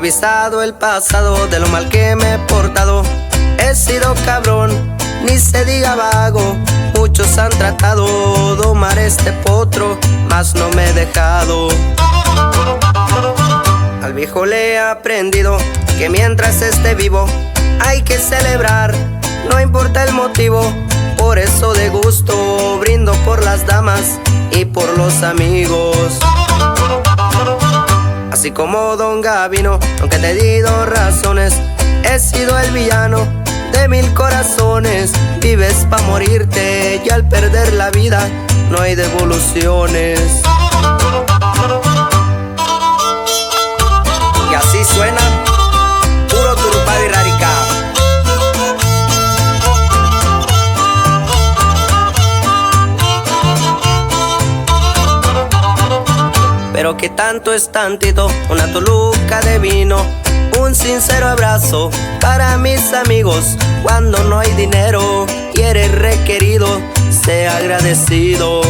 revisado el pasado de lo mal que me he portado. He sido cabrón, ni se diga vago. Muchos han tratado domar este potro, mas no me he dejado. Al viejo le he aprendido que mientras esté vivo hay que celebrar, no importa el motivo. Por eso de gusto brindo por las damas y por los amigos. Así como Don Gavino, aunque te he dado razones, he sido el villano de 1000 corazones. Vives pa' morirte y al perder la vida no hay devoluciones. Y así suena puro turumbado y radical. Pero que tanto es tantito, una toluca de vino, un sincero abrazo para mis amigos. Cuando no hay dinero y eres requerido, sé agradecido.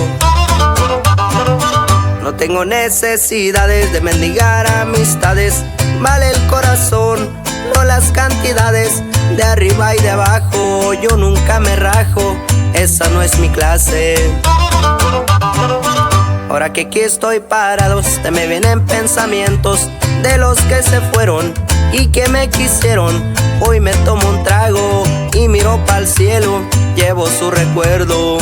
No tengo necesidades de mendigar amistades. Vale el corazón, no las cantidades. De arriba y de abajo yo nunca me rajo, esa no es mi clase. Ahora que aquí estoy parado, se me vienen pensamientos de los que se fueron y que me quisieron. Hoy me tomo un trago y miro pa'l cielo, llevo su recuerdo.